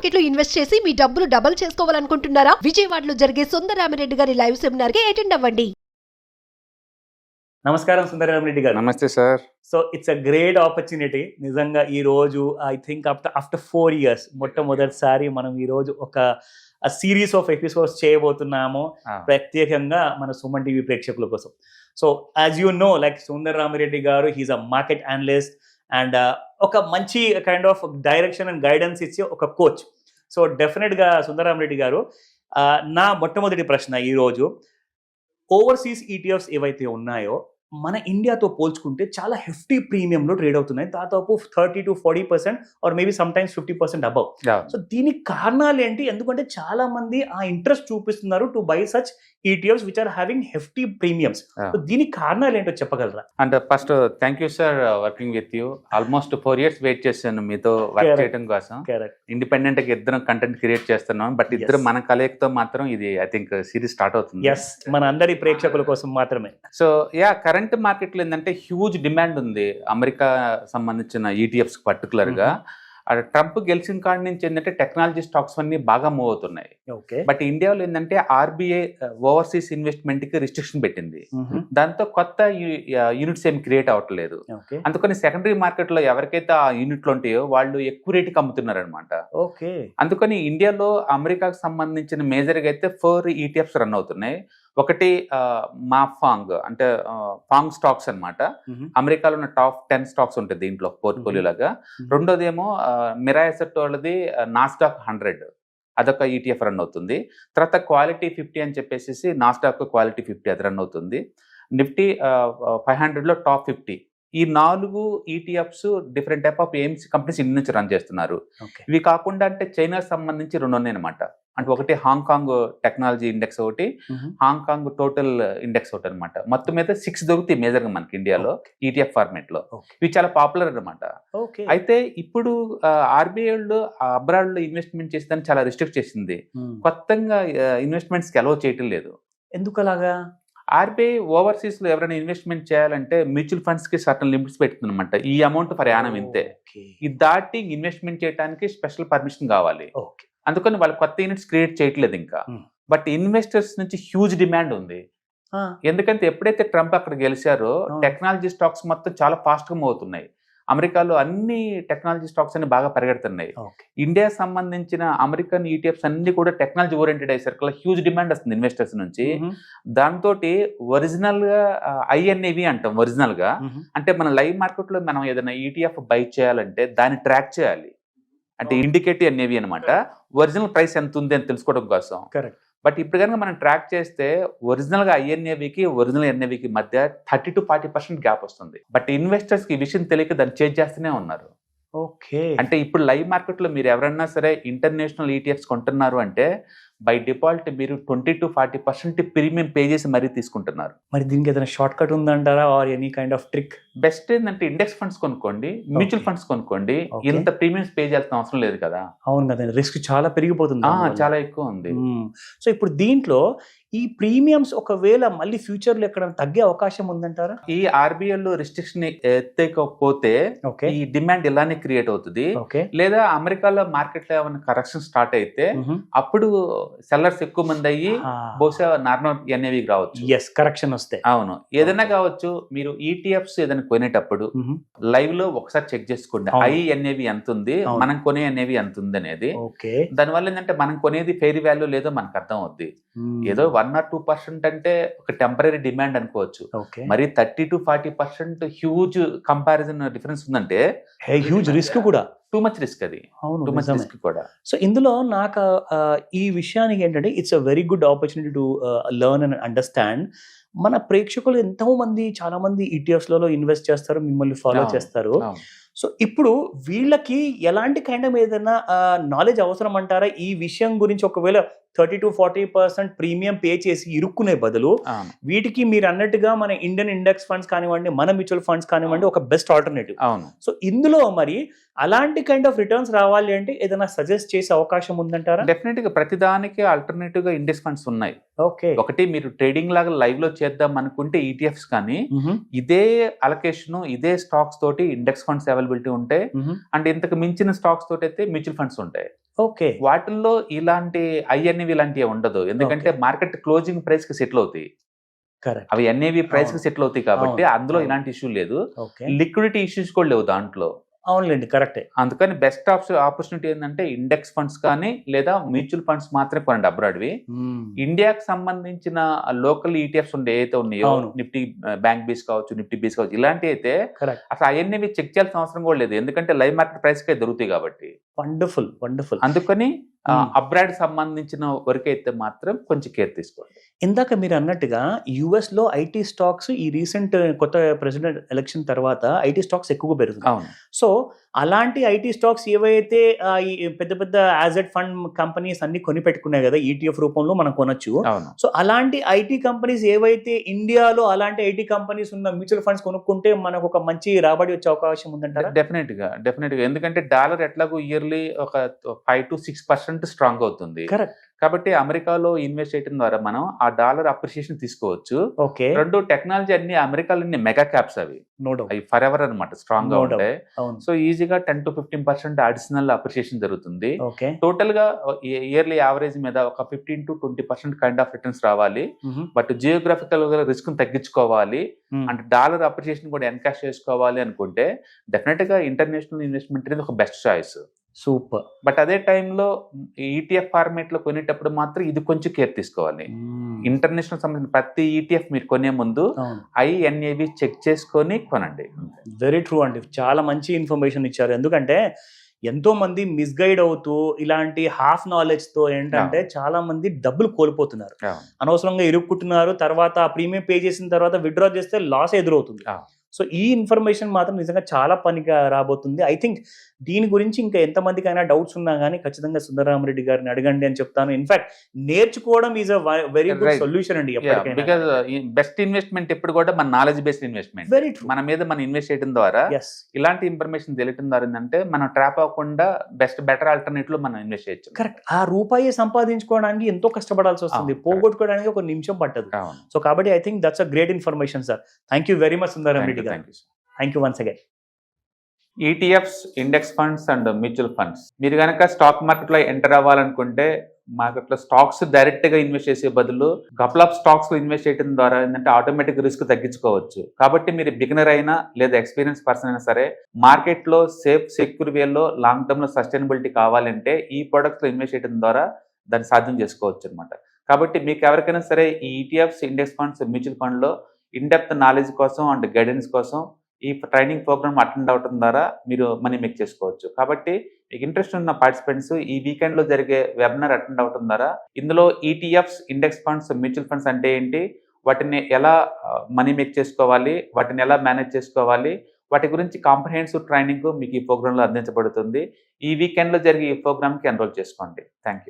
Market లో invest చేసి మీ డబ్బులు డబుల్ చేసుకోవాలనుకుంటున్నారా? విజయవాడలో జరిగే సుందరరామిరెడ్డి గారి లైవ్ సెమినార్ కి అటెండ్ అవ్వండి. నమస్కారం సుందరరామిరెడ్డి గారు. నమస్తే sir. So it's a great opportunity. నిజంగా ఈ రోజు ఐ థింక్ ఆఫ్టర్ 4 years మొట్టమొదటిసారి మనం ఈ రోజు ఒక సిరీస్ ఆఫ్ ఎపిసోడ్స్ చేయబోతున్నాము, ప్రత్యేకంగా మన సుమన్ టీవీ ప్రేక్షకుల కోసం. So as you know, like Sundararamireddy garu, he's a market analyst and ఒక మంచి kind of direction and guidance ఇచ్చే ఒక కోచ్. సో డెఫినెట్గా సుందరరామిరెడ్డి గారు, నా మొట్టమొదటి ప్రశ్న ఈరోజు, ఓవర్సీస్ ఈటీఎఫ్స్ ఏవైతే ఉన్నాయో మన ఇండియాతో పోల్చుకుంటే చాలా హెఫ్టీ ప్రీమియంలో ట్రేడ్ అవుతున్నాయి, దాదాపు 30 to 40% or maybe sometimes 50% above. So దీనికి కారణాలు ఏంటి? ఎందుకంటే చాలా మంది ఆ ఇంట్రెస్ట్ చూపిస్తున్నారు to buy such ETFs which are having hefty premiums. So దీనికి కారణాలు ఏంటో చెప్పగలరా? And first thank you sir, working with you. Almost 4 years wait చేశాను మీతో వర్క్ చేయడం కోసం. ఇండిపెండెంట్ గా ఇద్దరం కంటెంట్ క్రియేట్ చేస్తున్నాం, బట్ ఇద్దరు మన కలయికతో మాత్రం ఇది ఐ థింక్ సిరీస్ స్టార్ట్ అవుతుంది. ఎస్, మన అందరి ప్రేక్షకుల కోసం మాత్రమే. సో కరెంట్ మార్కెట్లో ఏంటంటే హ్యూజ్ డిమాండ్ ఉంది అమెరికా సంబంధించిన ఈటీఎఫ్స్ పర్టికులర్ గా. ట్రంప్ గెలిచిన కాడి నుంచి ఏంటంటే టెక్నాలజీ స్టాక్స్ అన్ని బాగా మూవ్ అవుతున్నాయి. బట్ ఇండియాలో ఏంటంటే ఆర్బీఐ ఓవర్సీస్ ఇన్వెస్ట్మెంట్ కి రిస్ట్రిక్షన్ పెట్టింది. దాంతో కొత్త యూనిట్స్ ఏమి క్రియేట్ అవ్వట్లేదు. అందుకని సెకండరీ మార్కెట్ లో ఎవరికైతే ఆ యూనిట్లు ఉంటాయో వాళ్ళు ఎక్కువ రేటుకి అమ్ముతున్నారు అనమాట. అందుకని ఇండియాలో అమెరికాకు సంబంధించిన మేజర్ గా అయితే 4 ETFs రన్ అవుతున్నాయి. ఒకటి మాఫాంగ్, అంటే ఫాంగ్ స్టాక్స్ అనమాట. అమెరికాలో ఉన్న టాప్ 10 స్టాక్స్ ఉంటాయి దీంట్లో పోర్ట్ఫోలియో లాగా. రెండోది ఏమో మిరాయసెట్ వాళ్ళది నాస్డాక్ 100, అదొక ఈటీఎఫ్ రన్ అవుతుంది. తర్వాత క్వాలిటీ 50 అని చెప్పేసి నాస్డాక్ క్వాలిటీ 50 అది రన్ అవుతుంది. నిఫ్టీ 500లో టాప్ 50. ఈ 4 ETFs different type of aims companies ఇండి నుంచి రన్ చేస్తున్నారు. ఇవి కాకుండా అంటే చైనాకి సంబంధించి 2 ఉన్నాయి అనమాట. అంటే ఒకటి హాంకాంగ్ టెక్నాలజీ ఇండెక్స్ ఒకటి, హాంకాంగ్ టోటల్ ఇండెక్స్ ఒకటి అనమాట. మొత్తం మీద 6 దొరుకుతాయి మేజర్ గా మనకి ఇండియాలో ఈటీఎఫ్ ఫార్మేట్ లో. ఇవి చాలా పాపులర్ అనమాట. అయితే ఇప్పుడు ఆర్బీఐ అబ్రాడ్ లో ఇన్వెస్ట్మెంట్ చేసేదాన్ని చాలా రిస్ట్రిక్ట్ చేసింది. కొత్తగా ఇన్వెస్ట్మెంట్స్ కి అలౌ చేయటం లేదు. ఎందుకు అలాగా? ఆర్బీఐ ఓవర్సీస్ లో ఎవరైనా ఇన్వెస్ట్మెంట్ చేయాలంటే మ్యూచువల్ ఫండ్స్ కి సర్టన్ లిమిట్స్ పెడుతుందన్నమాట. ఈ అమౌంట్ పర్ యానం ఇంతే, ఇది దాటి ఇన్వెస్ట్మెంట్ చేయడానికి స్పెషల్ పర్మిషన్ కావాలి. అందుకని వాళ్ళు కొత్త యూనిట్స్ క్రియేట్ చేయట్లేదు ఇంకా. బట్ ఇన్వెస్టర్స్ నుంచి హ్యూజ్ డిమాండ్ ఉంది. ఎందుకంటే ఎప్పుడైతే ట్రంప్ అక్కడ గెలిచారో టెక్నాలజీ స్టాక్స్ మొత్తం చాలా ఫాస్ట్ గా మూవ్ అవుతున్నాయి. అమెరికాలో అన్ని టెక్నాలజీ స్టాక్స్ అన్ని బాగా పరిగెడుతున్నాయి. ఇండియా సంబంధించిన అమెరికన్ ఈటీఎఫ్స్ అన్ని కూడా టెక్నాలజీ ఓరియంటెడ్ అయ్యేసరికి హ్యూజ్ డిమాండ్ వస్తుంది ఇన్వెస్టర్స్ నుంచి. దాంతో ఒరిజినల్ గా ఐఎన్ఏవి అంటాం. ఒరిజినల్ గా అంటే మన లైవ్ మార్కెట్ లో మనం ఏదైనా ఈటీఎఫ్ బై చేయాలంటే దాన్ని ట్రాక్ చేయాలి. అంటే ఇండికేటివ్ ఎన్ఏవి అనమాట. ఒరిజినల్ ప్రైస్ ఎంత ఉంది అని తెలుసుకోవడం కోసం. బట్ ఇప్పుడు కనుక మనం ట్రాక్ చేస్తే ఒరిజినల్ గా ఐఎన్ఏవికి ఒరిజినల్ ఎన్ఏవికి మధ్య 30 to 40% గ్యాప్ వస్తుంది. బట్ ఇన్వెస్టర్స్ కి ఈ విషయం తెలియక దాన్ని చేంజ్ చేస్తూనే ఉన్నారు. అంటే ఇప్పుడు లైవ్ మార్కెట్ లో మీరు ఎవరన్నా సరే ఇంటర్నేషనల్ ఈటీఎఫ్స్ కొంటున్నారు అంటే బై డిఫాల్ట్ మీరు 20 to 40% ప్రీమియం పే చేసి మరీ తీసుకుంటున్నారు. మరి దీనికి ఏదైనా షార్ట్ కట్ ఉందంటారా, or any kind of trick? Best ఏంటంటే ఇండెక్స్ ఫండ్స్ కొనుక్కోండి, మ్యూచువల్ ఫండ్స్ కొనుక్కోండి. ఇంత ప్రీమియమ్స్ పే చేయాల్సిన అవసరం లేదు కదా. అవును కదండి, రిస్క్ చాలా పెరిగిపోతుంది, చాలా ఎక్కువ ఉంది. సో ఇప్పుడు దీంట్లో ఈ ప్రీమియమ్స్ ఒకవేళ మళ్ళీ ఫ్యూచర్ లో ఎక్కడ తగ్గే అవకాశం ఉందంటారా? ఈ ఆర్బీఐ లో రిస్ట్రిక్షన్ ఎత్తకపోతే ఈ డిమాండ్ ఇలానే క్రియేట్ అవుతుంది. లేదా అమెరికాలో మార్కెట్ లో ఏమైనా కరెక్షన్ స్టార్ట్ అయితే అప్పుడు సెల్లర్స్ ఎక్కువ మంది అయ్యి బహుశా నార్మల్ ఎన్ఏవి రావచ్చు. కరెక్షన్ వస్తే. అవును, ఏదైనా కావచ్చు. మీరు ఈటీఎఫ్స్ ఏదైనా కొనేటప్పుడు లైవ్ లో ఒకసారి చెక్ చేసుకోండి, ఐఎన్ఏవి ఎంత ఉంది, మనం కొనే ఎన్ఏవి ఎంత ఉంది అనేది. దానివల్ల ఏంటంటే మనం కొనేది ఫెయిర్ వాల్యూ లేదో మనకు అర్థం అవుద్ది. ఏదో 1 or 2% అంటే ఒక టెంపరీ డిమాండ్ అనుకోవచ్చు. మరి 30 to 40% హ్యూజ్ కంపారిజన్ డిఫరెన్స్ ఉందంటే హ్యూజ్ రిస్క్ కూడా, టూ మచ్ రిస్క్. అది టూ మచ్ రిస్క్ కూడా. సో ఇందులో నాకు ఈ విషయానికి ఏంటంటే it's a very good opportunity to learn and understand. మన ప్రేక్షకులు ఎంతో మంది, చాలా మంది ఈటీఎఫ్స్ లలో ఇన్వెస్ట్ చేస్తారు, మిమ్మల్ని ఫాలో చేస్తారు. సో ఇప్పుడు వీళ్ళకి ఎలాంటి కైండ్ ఆఫ్ ఏదైనా నాలెడ్జ్ అవసరం అంటారా ఈ విషయం గురించి? ఒకవేళ 30 to 40% ప్రీమియం పే చేసి ఇరుక్కునే బదులు వీటికి మీరు అన్నట్టుగా మన ఇండియన్ ఇండెక్స్ ఫండ్స్ కానివ్వండి, మన మ్యూచువల్ ఫండ్స్ కానివ్వండి, ఒక బెస్ట్ ఆల్టర్నేటివ్. సో ఇందులో మరి అలాంటి కైండ్ ఆఫ్ రిటర్న్స్ రావాలి అంటే ఏదైనా సజెస్ట్ చేసే అవకాశం ఉందంటారా? డెఫినెట్ గా ప్రతిదానికి ఆల్టర్నేటివ్ గా ఇండెక్స్ ఫండ్స్ ఉన్నాయి. ఒకటి మీరు ట్రేడింగ్ లాగా లైవ్ లో చేద్దాం అనుకుంటే ఈటీఎఫ్స్ కానీ ఇదే అలొకేషన్, ఇదే స్టాక్స్ తోటి ఇండెక్స్ ఫండ్స్ అవైలబిలిటీ ఉంటాయి. అండ్ ఇంతకు మించిన స్టాక్స్ తోటి అయితే మ్యూచువల్ ఫండ్స్ ఉంటాయి. ఓకే. వాటిల్లో ఇలాంటి ఐఎన్ఏవి ఇలాంటివి ఉండదు, ఎందుకంటే మార్కెట్ క్లోజింగ్ ప్రైస్ కి సెటిల్ అవుతాయి. కరెక్ట్. అవి ఎన్ఏవి ప్రైస్ కి అవును. సెటిల్ అవుతాయి కాబట్టి అవును. అందులో అవును. ఇలాంటి ఇష్యూ లేదు. ఓకే. లిక్విడిటీ ఇష్యూస్ కూడా లేవు దాంట్లో. అవునులేండి, కరెక్టే. అందుకని బెస్ట్ ఆపర్చునిటీ ఏంటంటే ఇండెక్స్ ఫండ్స్ కానీ లేదా మ్యూచువల్ ఫండ్స్ మాత్రమే కొనండి అబ్రాడ్వి. ఇండియాకి సంబంధించిన లోకల్ ఈటీఎఫ్స్ ఉండే ఏదైతే ఉన్నాయో, అవును. నిఫ్టీ బ్యాంక్ బీస్ కావచ్చు, నిఫ్టీ బీస్ కావచ్చు, ఇలాంటి అయితే కరెక్ట్. అసలు అవన్నీ చెక్ చేయాల్సిన అవసరం కూడా లేదు, ఎందుకంటే లైవ్ మార్కెట్ ప్రైస్ కే దొరుకుతాయి కాబట్టి. Wonderful, wonderful. అందుకని అబ్రాడ్ సంబంధించిన వరకు అయితే మాత్రం కొంచెం కేర్ తీసుకోండి. ఇందాక మీరు అన్నట్టుగా యుఎస్ లో ఐటీ స్టాక్స్ ఈ రీసెంట్ కొత్త ప్రెసిడెంట్ ఎలక్షన్ తర్వాత ఐటీ స్టాక్స్ ఎక్కువగా పెరుగుతాయి. అవును. సో అలాంటి ఐటీ స్టాక్స్ ఏవైతే ఈ పెద్ద పెద్ద యాజెట్ ఫండ్ కంపెనీస్ అన్ని కొని పెట్టుకున్నాయి కదా, ఈటీఎఫ్ రూపంలో మనం కొనొచ్చు. అవును. సో అలాంటి ఐటీ కంపెనీస్ ఏవైతే ఇండియాలో అలాంటి ఐటీ కంపెనీస్ ఉన్న మ్యూచువల్ ఫండ్స్ కొనుక్కుంటే మనకు ఒక మంచి రాబడి వచ్చే అవకాశం ఉందంటారా? డెఫినెట్ గా ఎందుకంటే డాలర్ ఎట్లాగో ఇయర్లీ ఒక 5 to 6% స్ట్రాంగ్ అవుతుంది. కరెక్ట్. కాబట్టి అమెరికాలో ఇన్వెస్ట్ చేయడం ద్వారా మనం ఆ డాలర్ అప్రిషియేషన్ తీసుకోవచ్చు. ఓకే. రెండు, టెక్నాలజీ అన్ని అమెరికాలో మెగా క్యాప్స్ అవి నో డౌట్. అవి ఫర్ ఎవర్ అనమాట, స్ట్రాంగ్ గా No doubt. ఉంటాయి. అవును. సో ఈజీగా 10 to 15% అడిషనల్ అప్రిషియేషన్ జరుగుతుంది. ఓకే. టోటల్ గా ఇయర్లీ యావరేజ్ మీద ఒక 15 to 20% కైండ్ ఆఫ్ రిటర్న్స్ రావాలి. బట్ జియోగ్రఫికల్ రిస్క్ తగ్గించుకోవాలి అంటే డాలర్ అప్రిషియేషన్ కూడా ఎన్కాష్ చేసుకోవాలి అనుకుంటే డెఫినెట్ గా ఇంటర్నేషనల్ ఇన్వెస్ట్మెంట్ అనేది ఒక బెస్ట్ చాయిస్. సూపర్. బట్ అదే టైంలో ఈటీఎఫ్ ఫార్మేట్ లో కొనేటప్పుడు మాత్రం ఇది కొంచెం కేర్ తీసుకోవాలి. ఇంటర్నేషనల్ సంబంధించిన ప్రతి ఈటీఎఫ్ మీరు కొనే ముందు ఐఎన్ఏవి చెక్ చేసుకొని కొనండి. వెరీ ట్రూ అండి, చాలా మంచి ఇన్ఫర్మేషన్ ఇచ్చారు. ఎందుకంటే ఎంతో మంది మిస్గైడ్ అవుతూ ఇలాంటి హాఫ్ నాలెడ్జ్ తో ఏంటంటే చాలా మంది డబ్బులు కోల్పోతున్నారు, అనవసరంగా ఇరుక్కుంటున్నారు. తర్వాత ప్రీమియం పే చేసిన తర్వాత విత్డ్రా చేస్తే లాస్ ఎదురవుతుంది. సో ఈ ఇన్ఫర్మేషన్ మాత్రం నిజంగా చాలా పనిగా రాబోతుంది. ఐ థింక్ దీని గురించి ఇంకా ఎంతమందికైనా డౌట్స్ ఉన్నా కానీ ఖచ్చితంగా సుందరరామరెడ్డి గారిని అడగండి అని చెప్తాను. ఇన్ఫాక్ట్ నేర్చుకోవడం is a very good solution అండి. బికాజ్ బెస్ట్ ఇన్వెస్ట్మెంట్ ఎప్పుడు కూడా మన knowledge based investment. Very true. మన మీద మనం ఇన్వెస్ట్ చేయడం ద్వారా ఇలాంటి ఇన్ఫర్మేషన్ తెలియడం ద్వారా ఏంటంటే మనం ట్రాప్ అవ్వకుండా బెటర్ ఆల్టర్నేటివ్ లో మనం ఇన్వెస్ట్ చేయొచ్చు. కరెక్ట్. ఆ రూపాయి సంపాదించుకోవడానికి ఎంతో కష్టపడాల్సి వస్తుంది, పోగొట్టుకోవడానికి ఒక నిమిషం పట్టదు. సో కాబట్టి I think that's a great information sir. Thank you very much Sundararamareddy garu. Thank you once again. ETFs, index funds and mutual funds మీరు కనుక స్టాక్ మార్కెట్ లో ఎంటర్ అవ్వాలనుకుంటే మార్కెట్ లో స్టాక్స్ డైరెక్ట్ గా ఇన్వెస్ట్ చేసే బదులు కపుల్ ఆఫ్ స్టాక్స్ లో invest చేయడం ద్వారా ఏంటంటే ఆటోమేటిక్ రిస్క్ తగ్గించుకోవచ్చు. కాబట్టి మీరు బిగినర్ అయినా లేదా ఎక్స్పీరియన్స్ పర్సన్ అయినా సరే మార్కెట్ లో సేఫ్ సెక్యూర్ వేలో లాంగ్ టర్మ్ లో సస్టైనబిలిటీ కావాలంటే ఈ ప్రొడక్ట్స్ లో ఇన్వెస్ట్ చేయడం ద్వారా దాన్ని సాధ్యం చేసుకోవచ్చు అనమాట. కాబట్టి మీకు ఎవరికైనా సరే ఈ ETFs, index funds, mutual fund లో ఇన్డెప్త్ నాలెడ్జ్ కోసం అండ్ గైడెన్స్ కోసం ఈ ట్రైనింగ్ ప్రోగ్రామ్ అటెండ్ అవడం ద్వారా మీరు మనీ మేక్ చేసుకోవచ్చు. కాబట్టి మీకు ఇంట్రెస్ట్ ఉన్న పార్టిసిపెంట్స్ ఈ వీకెండ్ లో జరిగే వెబినార్ అటెండ్ అవడం ద్వారా ఇందులో ETFs, index funds, mutual funds అంటే ఏంటి, వాటిని ఎలా మనీ మేక్ చేసుకోవాలి, వాటిని ఎలా మేనేజ్ చేసుకోవాలి, వాటి గురించి కాంప్రహెన్సివ్ ట్రైనింగ్ మీకు ఈ ప్రోగ్రామ్ లో అందించబడుతుంది. ఈ వీకెండ్ లో జరిగే ఈ ప్రోగ్రామ్ కి ఎన్రోల్ చేసుకోండి. Thank you.